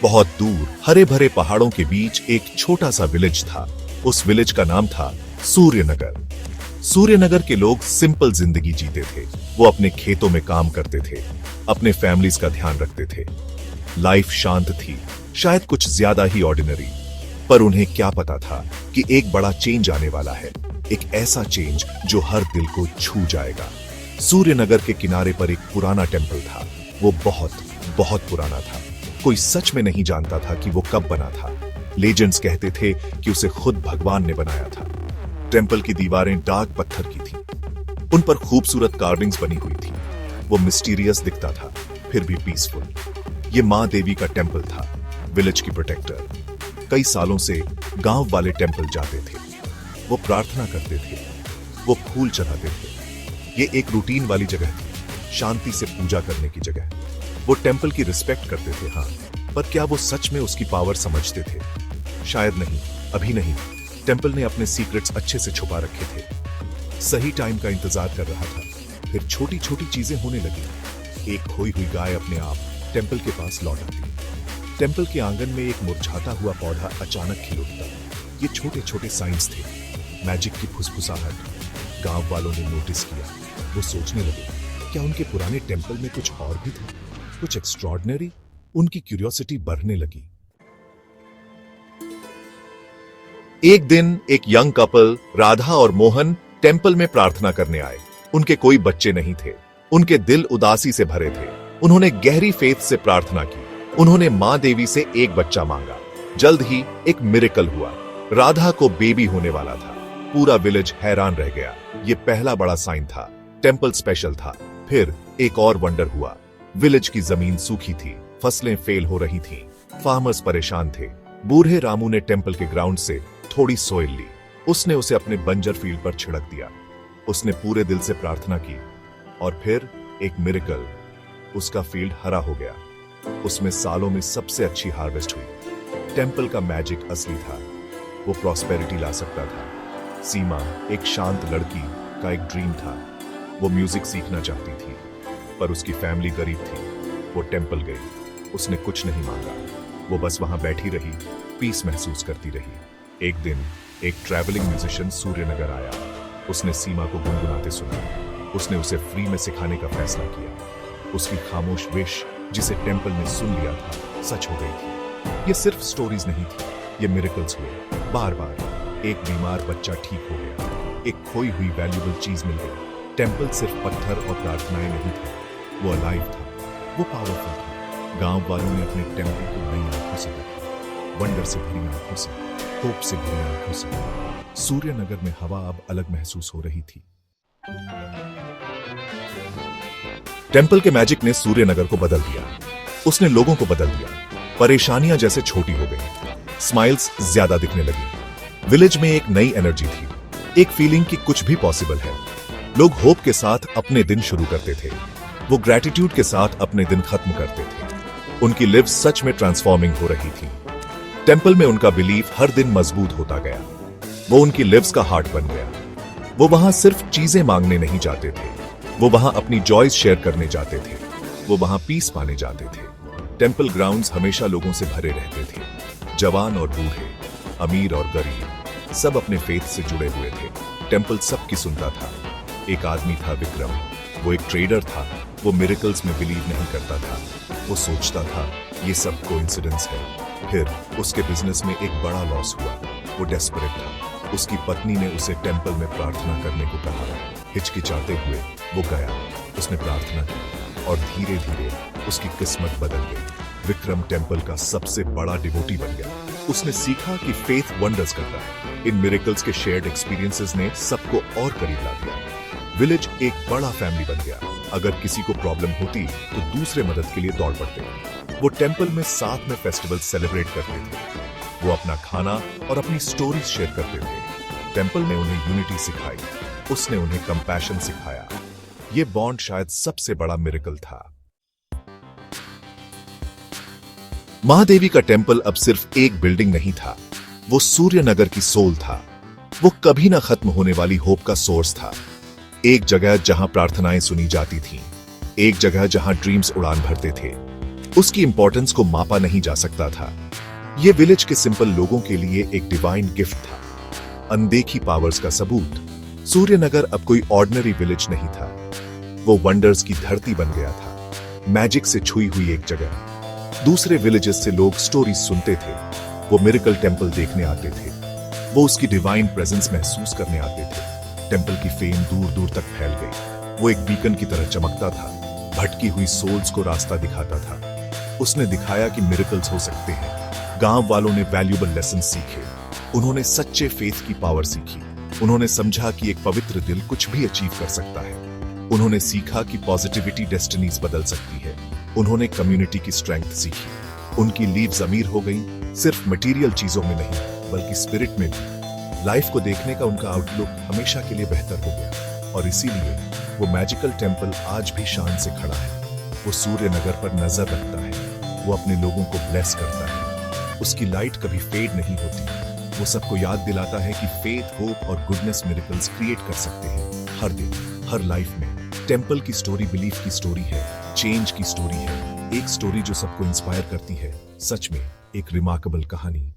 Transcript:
बहुत दूर हरे भरे पहाड़ों के बीच एक छोटा सा विलेज था। उस विलेज का नाम था सूर्यनगर। सूर्यनगर के लोग सिंपल जिंदगी जीते थे। वो अपने खेतों में काम करते थे, अपने फैमिलीज का ध्यान रखते थे। लाइफ शांत थी, शायद कुछ ज्यादा ही ऑर्डिनरी। पर उन्हें क्या पता था कि एक बड़ा चेंज आने वाला है, एक ऐसा चेंज जो हर दिल को छू जाएगा। सूर्यनगर के किनारे पर एक पुराना टेंपल था। वो बहुत बहुत पुराना था। कोई सच में नहीं जानता था कि वो कब बना था। लेजेंड्स कहते थे कि उसे खुद भगवान ने बनाया था। टेंपल की दीवारें डार्क पत्थर की थी, उन पर खूबसूरत कार्विंग्स बनी हुई थी। वो मिस्टीरियस दिखता था, फिर भी पीसफुल। ये मां देवी का टेंपल था, विलेज की प्रोटेक्टर। कई सालों से गांव वाले टेंपल जाते थे, वो प्रार्थना करते थे, वो फूल चढ़ाते थे। ये एक रूटीन वाली जगह थी, शांति से पूजा करने की जगह। वो टेंपल की रिस्पेक्ट करते थे, हाँ, पर क्या वो सच में उसकी पावर समझते थे? शायद नहीं, अभी नहीं। टेंपल ने अपने सीक्रेट्स अच्छे से छुपा रखे थे। सही टाइम का इंतजार कर रहा था। फिर छोटी छोटी चीजें होने लगी। एक खोई हुई गाय अपने आप टेंपल के पास लौट आती। टेंपल के आंगन में एक मुरझाता हुआ पौधा अचानक खिल उठता। ये छोटे छोटे साइंस थे, मैजिक की फुसफुसाहट। गांव वालों ने नोटिस किया। वो सोचने लगे, क्या उनके पुराने टेंपल में कुछ और भी था, कुछ एक्स्ट्रॉर्डिनरी? उनकी क्यूरियोसिटी बढ़ने लगी। एक दिन एक यंग कपल राधा और मोहन टेंपल में प्रार्थना करने आए। उनके कोई बच्चे नहीं थे, उनके दिल उदासी से भरे थे। उन्होंने गहरी फेथ से प्रार्थना की। उन्होंने मां देवी से एक बच्चा मांगा। जल्द ही एक मिरेकल हुआ। राधा को बेबी होने वाला था। पूरा विलेज हैरान रह गया। ये पहला बड़ा साइन था। टेंपल स्पेशल था। फिर एक और वंडर हुआ। विलेज की जमीन सूखी थी, फसलें फेल हो रही थीं, फार्मर्स परेशान थे। बूढ़े रामू ने टेंपल के ग्राउंड से थोड़ी सोइल ली। उसने उसे अपने बंजर फील्ड पर छिड़क दिया। उसने पूरे दिल से प्रार्थना की और फिर एक मिरेकल। उसका फील्ड हरा हो गया। उसमें सालों में सबसे अच्छी हार्वेस्ट हुई। टेंपल का मैजिक असली था। वो प्रॉस्पेरिटी ला सकता था। सीमा एक शांत लड़की का एक ड्रीम था। वो म्यूजिक सीखना चाहती थी, पर उसकी फैमिली गरीब थी। वो टेंपल गई। उसने कुछ नहीं मांगा। वो बस वहां बैठी रही, पीस महसूस करती रही। एक दिन एक ट्रैवलिंग म्यूजिशियन सूर्यनगर आया। उसने सीमा को गुनगुनाते सुना। उसने उसे फ्री में सिखाने का फैसला किया। उसकी खामोश विश, जिसे टेंपल ने सुन लिया था, सच हो गई थी। ये सिर्फ स्टोरीज नहीं थी, ये मिरेकल्स हुए। बार बार एक बीमार बच्चा ठीक हो गया। एक खोई हुई वैल्यूएबल चीज मिल गई। टेंपल सिर्फ पत्थर और प्रार्थनाएं नहीं थे, वो अलाइव था, वो पावरफुल था। गांव वालों ने अपने टेंपल को नई आंखों से देखा, वंडर से भरी आंखों से, होप से भरी आंखों से। सूर्यनगर में हवा अब अलग महसूस हो रही थी। टेंपल के मैजिक ने सूर्यनगर को बदल दिया। उसने लोगों को बदल दिया। परेशानियां जैसे छोटी हो गई, स्माइल्स ज्यादा दिखने लगी। विलेज में एक नई एनर्जी थी, एक फीलिंग कि कुछ भी पॉसिबल है। लोग होप के साथ अपने दिन शुरू करते थे। वो ग्रैटिट्यूड के साथ अपने दिन खत्म करते थे। उनकी लिव्स सच में ट्रांसफॉर्मिंग हो रही थी। टेंपल में उनका बिलीफ हर दिन मजबूत होता गया। वो उनकी लिव्स का हार्ट बन गया। वो वहां सिर्फ चीजें मांगने नहीं जाते थे, वो वहां अपनी जॉयज शेयर करने जाते थे। वो वहां पीस पाने जाते थे। टेंपल ग्राउंड्स हमेशा लोगों से भरे रहते थे। जवान और बूढ़े, अमीर और गरीब, सब अपने फेथ से जुड़े हुए थे। टेंपल सबकी सुनता था। एक आदमी था विक्रम। वो एक ट्रेडर था। वो मिरेकल्स में बिलीव नहीं करता था। वो सोचता था ये सब कोइंसिडेंस है। फिर उसके बिजनेस में एक बड़ा लॉस हुआ। वो डेस्परेट था। उसकी पत्नी ने उसे टेंपल में प्रार्थना करने को कहा। हिचकिचाते हुए वो गया। उसने प्रार्थना की और धीरे धीरे उसकी किस्मत बदल गई। विक्रम टेंपल का सबसे बड़ा डिवोटी बन गया। उसने सीखा कि फेथ वंडर्स करता है। इन मिरेकल्स के शेयर्ड एक्सपीरियंसेस ने सबको और करीब ला दिया। विलेज एक बड़ा फैमिली बन गया। अगर किसी को प्रॉब्लम होती तो दूसरे मदद के लिए दौड़ पड़ते। वो टेंपल में साथ में फेस्टिवल सेलिब्रेट करते थे। वो अपना खाना और अपनी स्टोरीज शेयर करते थे। टेंपल ने उन्हें यूनिटी सिखाई। उसने उन्हें कंपैशन सिखाया। ये बॉन्ड शायद सबसे बड़ा मिरेकल था। महादेवी का टेंपल अब सिर्फ एक बिल्डिंग नहीं था, वो सूर्यनगर की सोल था। वो कभी ना खत्म होने वाली होप का सोर्स था। एक जगह जहां प्रार्थनाएं सुनी जाती थीं, एक जगह जहां ड्रीम्स उड़ान भरते थे, उसकी इंपॉर्टेंस को मापा नहीं जा सकता था। यह विलेज के सिंपल लोगों के लिए एक डिवाइन गिफ्ट था, अनदेखी पावर्स का सबूत। सूर्यनगर अब कोई ऑर्डिनरी विलेज नहीं था, वो वंडर्स की धरती बन गया था, मैजिक से छुई हुई एक जगह। दूसरे विलेजेस से लोग स्टोरीज सुनते थे, वो मिरेकल टेंपल देखने आते थे, वो उसकी डिवाइन प्रेजेंस महसूस करने आते थे। टेंपल की फेम दूर दूर तक फैल गई। वो एक बीकन की तरह चमकता था, भटकी हुई सोल्स को रास्ता दिखाता था। उसने दिखाया कि मिरेकल्स हो सकते हैं। गांव वालों ने वैल्यूएबल लेसन सीखे, उन्होंने सच्चे फेथ की पावर सीखी, उन्होंने समझा कि एक पवित्र दिल कुछ भी अचीव कर सकता है। उन्होंने सीखा कि पॉजिटिविटी डेस्टिनीज बदल सकती है। उन्होंने कम्युनिटी की स्ट्रेंथ सीखी। उनकी लीव्स अमीर हो गई, सिर्फ मटेरियल चीजों में नहीं बल्कि स्पिरिट में भी। लाइफ को देखने का उनका आउटलुक हमेशा के लिए बेहतर हो गया और इसीलिए वो मैजिकल टेंपल आज भी शान से खड़ा है। वो सूर्यनगर पर नजर रखता है, वो अपने लोगों को ब्लेस करता है। उसकी लाइट कभी फेड नहीं होती। वो सबको याद दिलाता है कि फेथ, होप और गुडनेस मिरेकल्स क्रिएट कर सकते हैं हर दिन, हर लाइफ में। टेंपल की स्टोरी बिलीफ की स्टोरी है, चेंज की स्टोरी है, एक स्टोरी जो सबको इंस्पायर करती है। सच में एक रिमार्केबल कहानी।